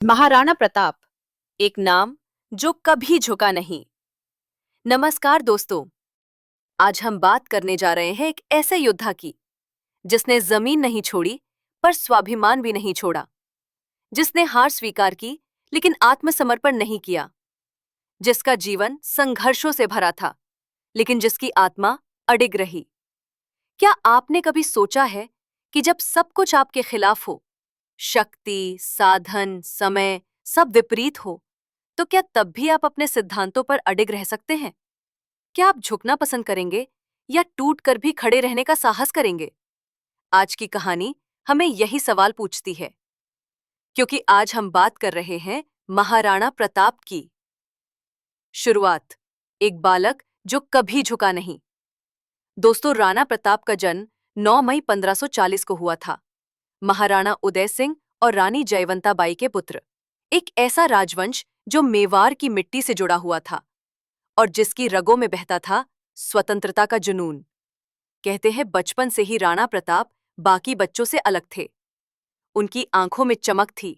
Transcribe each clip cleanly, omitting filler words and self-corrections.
महाराणा प्रताप, एक नाम जो कभी झुका नहीं। नमस्कार दोस्तों, आज हम बात करने जा रहे हैं एक ऐसे योद्धा की जिसने जमीन नहीं छोड़ी पर स्वाभिमान भी नहीं छोड़ा, जिसने हार स्वीकार की लेकिन आत्मसमर्पण नहीं किया, जिसका जीवन संघर्षों से भरा था लेकिन जिसकी आत्मा अडिग रही। क्या आपने कभी सोचा है कि जब सब कुछ आपके खिलाफ हो, शक्ति, साधन, समय सब विपरीत हो, तो क्या तब भी आप अपने सिद्धांतों पर अडिग रह सकते हैं? क्या आप झुकना पसंद करेंगे या टूट कर भी खड़े रहने का साहस करेंगे? आज की कहानी हमें यही सवाल पूछती है, क्योंकि आज हम बात कर रहे हैं महाराणा प्रताप की। शुरुआत, एक बालक जो कभी झुका नहीं। दोस्तों, राणा प्रताप का जन्म 9 मई 1540 को हुआ था। महाराणा उदय सिंह और रानी जयवंता बाई के पुत्र। एक ऐसा राजवंश जो मेवाड़ की मिट्टी से जुड़ा हुआ था और जिसकी रगों में बहता था स्वतंत्रता का जुनून। कहते हैं बचपन से ही राणा प्रताप बाकी बच्चों से अलग थे। उनकी आंखों में चमक थी,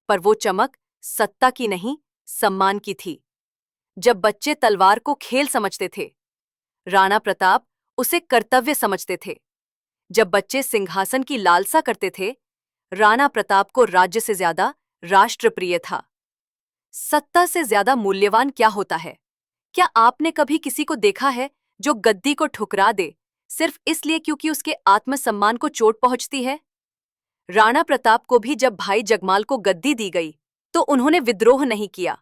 पर वो चमक सत्ता की नहीं, सम्मान की थी। जब बच्चे तलवार को खेल समझते थे, राणा प्रताप उसे कर्तव्य समझते थे। जब बच्चे सिंहासन की लालसा करते थे, राणा प्रताप को राज्य से ज्यादा राष्ट्र प्रिय था। सत्ता से ज्यादा मूल्यवान क्या होता है? क्या आपने कभी किसी को देखा है जो गद्दी को ठुकरा दे सिर्फ इसलिए क्योंकि उसके आत्मसम्मान को चोट पहुंचती है? राणा प्रताप को भी जब भाई जगमाल को गद्दी दी गई तो उन्होंने विद्रोह नहीं किया,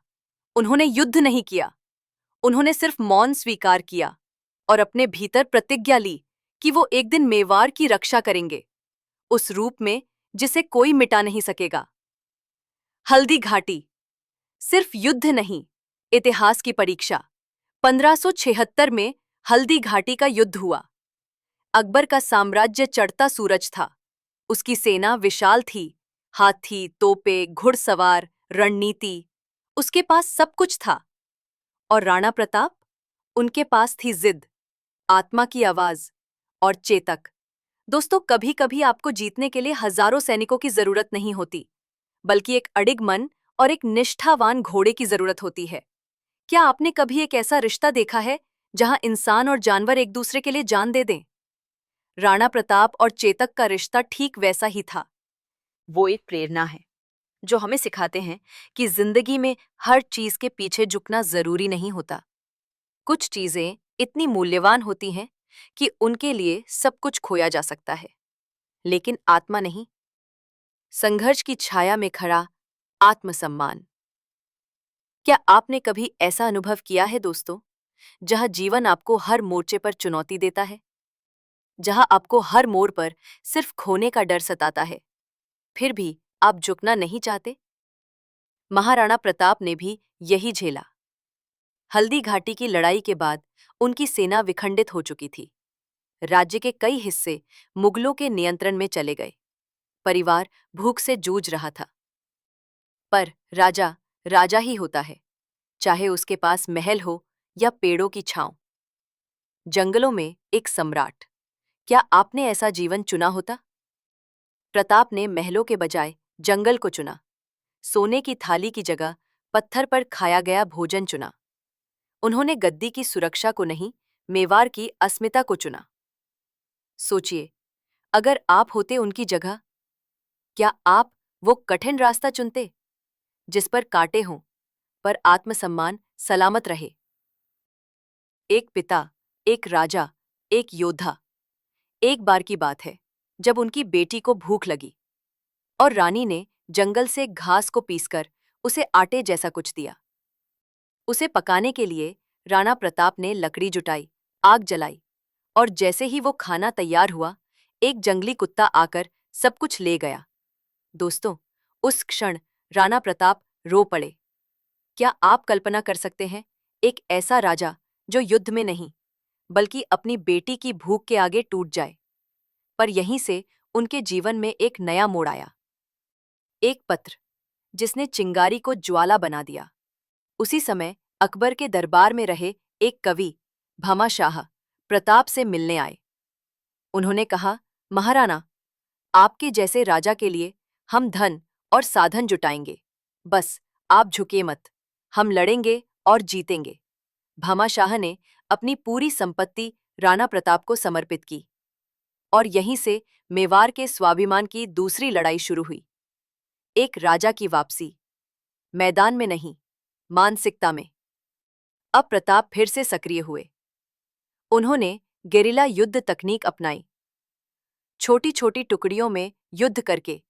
उन्होंने युद्ध नहीं किया, उन्होंने सिर्फ मौन स्वीकार किया और अपने भीतर प्रतिज्ञा ली कि वो एक दिन मेवाड़ की रक्षा करेंगे, उस रूप में जिसे कोई मिटा नहीं सकेगा। हल्दी घाटी सिर्फ युद्ध नहीं, इतिहास की परीक्षा। 1576 में हल्दी घाटी का युद्ध हुआ। अकबर का साम्राज्य चढ़ता सूरज था। उसकी सेना विशाल थी, हाथी, तोपे, घुड़सवार, रणनीति, उसके पास सब कुछ था। और राणा प्रताप, उनके पास थी जिद, आत्मा की आवाज और चेतक। दोस्तों, कभी कभी आपको जीतने के लिए हजारों सैनिकों की जरूरत नहीं होती, बल्कि एक अडिग मन और एक निष्ठावान घोड़े की जरूरत होती है। क्या आपने कभी एक ऐसा रिश्ता देखा है जहां इंसान और जानवर एक दूसरे के लिए जान दे दें? राणा प्रताप और चेतक का रिश्ता ठीक वैसा ही था। वो एक प्रेरणा है जो हमें सिखाते हैं कि जिंदगी में हर चीज के पीछे झुकना जरूरी नहीं होता। कुछ चीजें इतनी मूल्यवान होती हैं कि उनके लिए सब कुछ खोया जा सकता है, लेकिन आत्मा नहीं। संघर्ष की छाया में खड़ा आत्मसम्मान। क्या आपने कभी ऐसा अनुभव किया है दोस्तों, जहां जीवन आपको हर मोर्चे पर चुनौती देता है, जहां आपको हर मोड़ पर सिर्फ खोने का डर सताता है, फिर भी आप झुकना नहीं चाहते? महाराणा प्रताप ने भी यही झेला। हल्दी घाटी की लड़ाई के बाद उनकी सेना विखंडित हो चुकी थी। राज्य के कई हिस्से मुगलों के नियंत्रण में चले गए। परिवार भूख से जूझ रहा था। पर राजा राजा ही होता है, चाहे उसके पास महल हो या पेड़ों की छांव। जंगलों में एक सम्राट। क्या आपने ऐसा जीवन चुना होता? प्रताप ने महलों के बजाय जंगल को चुना। सोने की थाली की जगह पत्थर पर खाया गया भोजन चुना। उन्होंने गद्दी की सुरक्षा को नहीं, मेवाड़ की अस्मिता को चुना। सोचिए, अगर आप होते उनकी जगह, क्या आप वो कठिन रास्ता चुनते जिस पर कांटे हों पर आत्मसम्मान सलामत रहे? एक पिता, एक राजा, एक योद्धा। एक बार की बात है, जब उनकी बेटी को भूख लगी और रानी ने जंगल से घास को पीसकर उसे आटे जैसा कुछ दिया। उसे पकाने के लिए राणा प्रताप ने लकड़ी जुटाई, आग जलाई, और जैसे ही वो खाना तैयार हुआ, एक जंगली कुत्ता आकर सब कुछ ले गया। दोस्तों, उस क्षण राणा प्रताप रो पड़े। क्या आप कल्पना कर सकते हैं, एक ऐसा राजा जो युद्ध में नहीं, बल्कि अपनी बेटी की भूख के आगे टूट जाए? पर यहीं से उनके जीवन में एक नया मोड़ आया। एक पत्र जिसने चिंगारी को ज्वाला बना दिया। उसी समय अकबर के दरबार में रहे एक कवि भमा शाह प्रताप से मिलने आए। उन्होंने कहा, महाराणा, आपके जैसे राजा के लिए हम धन और साधन जुटाएंगे, बस आप झुके मत, हम लड़ेंगे और जीतेंगे। भामाशाह ने अपनी पूरी संपत्ति राणा प्रताप को समर्पित की और यहीं से मेवाड़ के स्वाभिमान की दूसरी लड़ाई शुरू हुई। एक राजा की वापसी, मैदान में नहीं, मानसिकता में। अब प्रताप फिर से सक्रिय हुए। उन्होंने गेरिला युद्ध तकनीक अपनाई। छोटी छोटी टुकड़ियों में युद्ध करके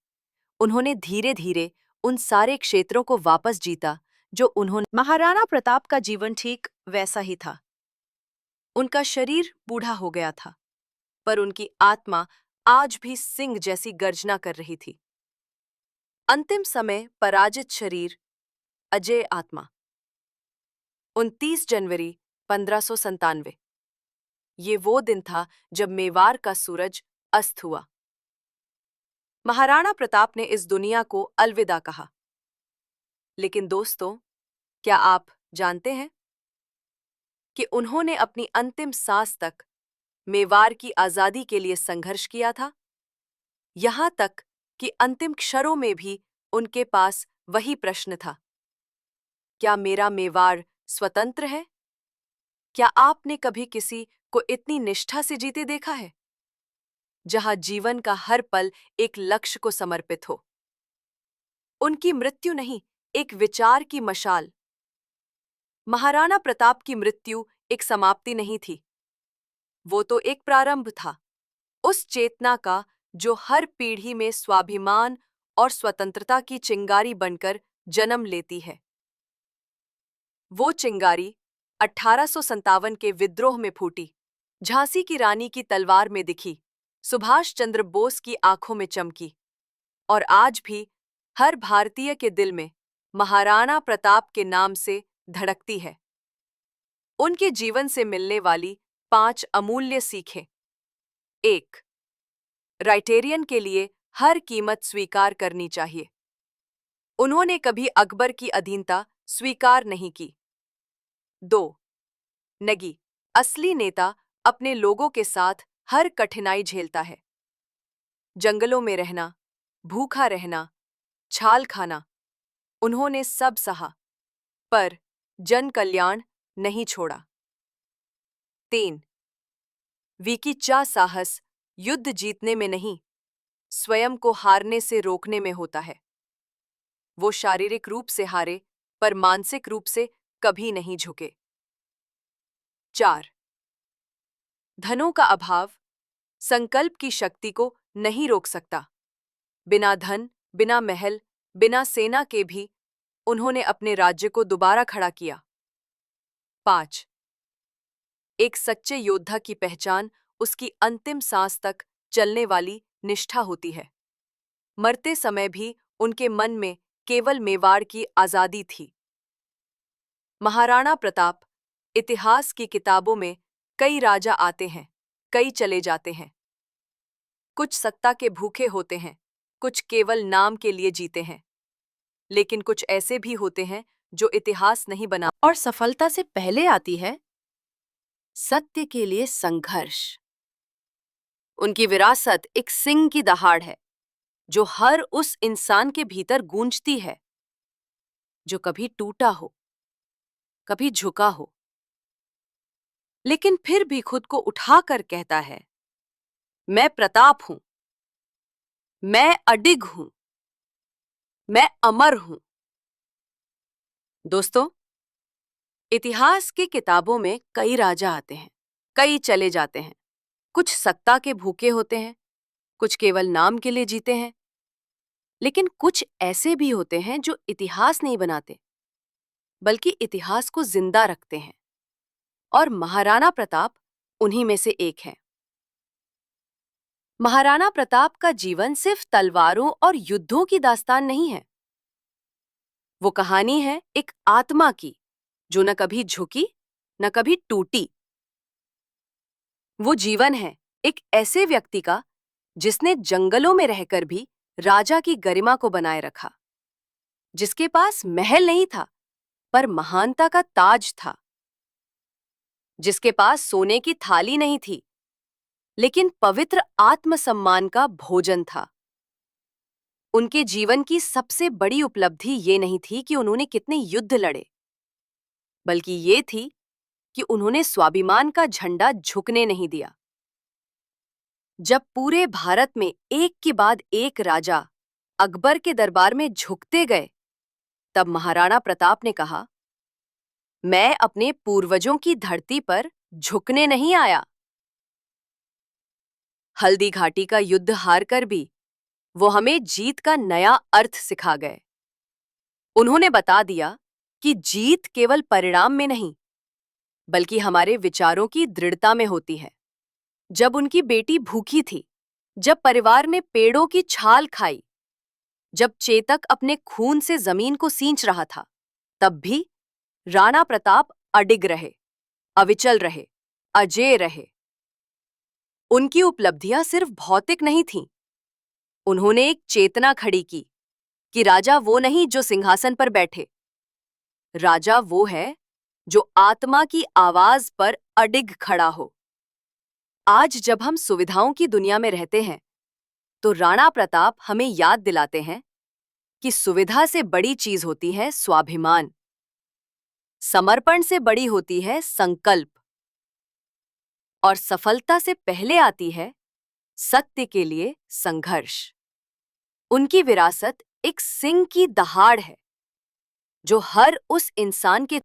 उन्होंने धीरे धीरे उन सारे क्षेत्रों को वापस जीता जो उन्होंने। महाराणा प्रताप का जीवन ठीक वैसा ही था। उनका शरीर बूढ़ा हो गया था, पर उनकी आत्मा आज भी सिंह जैसी गर्जना कर रही थी। अंतिम समय, पराजित शरीर, अजय आत्मा। 29 जनवरी 1597। ये वो दिन था जब मेवाड़ का सूरज अस्त हुआ। महाराणा प्रताप ने इस दुनिया को अलविदा कहा। लेकिन दोस्तों, क्या आप जानते हैं कि उन्होंने अपनी अंतिम सांस तक मेवाड़ की आजादी के लिए संघर्ष किया था? यहां तक कि अंतिम क्षणों में भी उनके पास वही प्रश्न था, क्या मेरा मेवाड़ स्वतंत्र है? क्या आपने कभी किसी को इतनी निष्ठा से जीते देखा है, जहां जीवन का हर पल एक लक्ष्य को समर्पित हो? उनकी मृत्यु नहीं, एक विचार की मशाल। महाराणा प्रताप की मृत्यु एक समाप्ति नहीं थी, वो तो एक प्रारंभ था, उस चेतना का जो हर पीढ़ी में स्वाभिमान और स्वतंत्रता की चिंगारी बनकर जन्म लेती है। वो चिंगारी 1857 के विद्रोह में फूटी, झांसी की रानी की तलवार में दिखी, सुभाष चंद्र बोस की आंखों में चमकी, और आज भी हर भारतीय के दिल में महाराणा प्रताप के नाम से धड़कती है। उनके जीवन से मिलने वाली 5 अमूल्य सीखें। 1. राइटेरियन के लिए हर कीमत स्वीकार करनी चाहिए। उन्होंने कभी अकबर की अधीनता स्वीकार नहीं की। 2. नगी, असली नेता अपने लोगों के साथ हर कठिनाई झेलता है। जंगलों में रहना, भूखा रहना, छाल खाना, उन्होंने सब सहा, पर जन कल्याण नहीं छोड़ा। 3. वीकीचा साहस युद्ध जीतने में नहीं, स्वयं को हारने से रोकने में होता है। वो शारीरिक रूप से हारे, पर मानसिक रूप से कभी नहीं झुके। 4. धनों का अभाव संकल्प की शक्ति को नहीं रोक सकता। बिना धन, बिना महल, बिना सेना के भी उन्होंने अपने राज्य को दोबारा खड़ा किया। 5. एक सच्चे योद्धा की पहचान उसकी अंतिम सांस तक चलने वाली निष्ठा होती है। मरते समय भी उनके मन में केवल मेवाड़ की आजादी थी। महाराणा प्रताप, इतिहास की किताबों में कई राजा आते हैं, कई चले जाते हैं। कुछ सत्ता के भूखे होते हैं, कुछ केवल नाम के लिए जीते हैं, लेकिन कुछ ऐसे भी होते हैं जो इतिहास नहीं बना। और सफलता से पहले आती है सत्य के लिए संघर्ष। उनकी विरासत एक सिंह की दहाड़ है, जो हर उस इंसान के भीतर गूंजती है जो कभी टूटा हो, कभी झुका हो, लेकिन फिर भी खुद को उठाकर कहता है, मैं प्रताप हूं, मैं अडिग हूं, मैं अमर हूं। दोस्तों, इतिहास की किताबों में कई राजा आते हैं, कई चले जाते हैं। कुछ सत्ता के भूखे होते हैं, कुछ केवल नाम के लिए जीते हैं, लेकिन कुछ ऐसे भी होते हैं जो इतिहास नहीं बनाते, बल्कि इतिहास को जिंदा रखते हैं। और महाराणा प्रताप उन्हीं में से एक है। महाराणा प्रताप का जीवन सिर्फ तलवारों और युद्धों की दास्तान नहीं है। वो कहानी है एक आत्मा की, जो न कभी झुकी, न कभी टूटी। वो जीवन है एक ऐसे व्यक्ति का जिसने जंगलों में रहकर भी राजा की गरिमा को बनाए रखा, जिसके पास महल नहीं था, पर महानता का ताज था, जिसके पास सोने की थाली नहीं थी, लेकिन पवित्र आत्मसम्मान का भोजन था। उनके जीवन की सबसे बड़ी उपलब्धि ये नहीं थी कि उन्होंने कितने युद्ध लड़े, बल्कि ये थी कि उन्होंने स्वाभिमान का झंडा झुकने नहीं दिया। जब पूरे भारत में एक के बाद एक राजा अकबर के दरबार में झुकते गए, तब महाराणा प्रताप ने कहा, मैं अपने पूर्वजों की धरती पर झुकने नहीं आया। हल्दी घाटी का युद्ध हारकर भी वो हमें जीत का नया अर्थ सिखा गए। उन्होंने बता दिया कि जीत केवल परिणाम में नहीं, बल्कि हमारे विचारों की दृढ़ता में होती है। जब उनकी बेटी भूखी थी, जब परिवार ने पेड़ों की छाल खाई, जब चेतक अपने खून से जमीन को सींच रहा था, तब भी राणा प्रताप अडिग रहे, अविचल रहे, अजेय रहे। उनकी उपलब्धियां सिर्फ भौतिक नहीं थीं। उन्होंने एक चेतना खड़ी की कि राजा वो नहीं जो सिंहासन पर बैठे, राजा वो है जो आत्मा की आवाज पर अडिग खड़ा हो। आज जब हम सुविधाओं की दुनिया में रहते हैं, तो राणा प्रताप हमें याद दिलाते हैं कि सुविधा से बड़ी चीज होती है स्वाभिमान, समर्पण से बड़ी होती है संकल्प, और सफलता से पहले आती है सत्य के लिए संघर्ष। उनकी विरासत एक सिंह की दहाड़ है जो हर उस इंसान के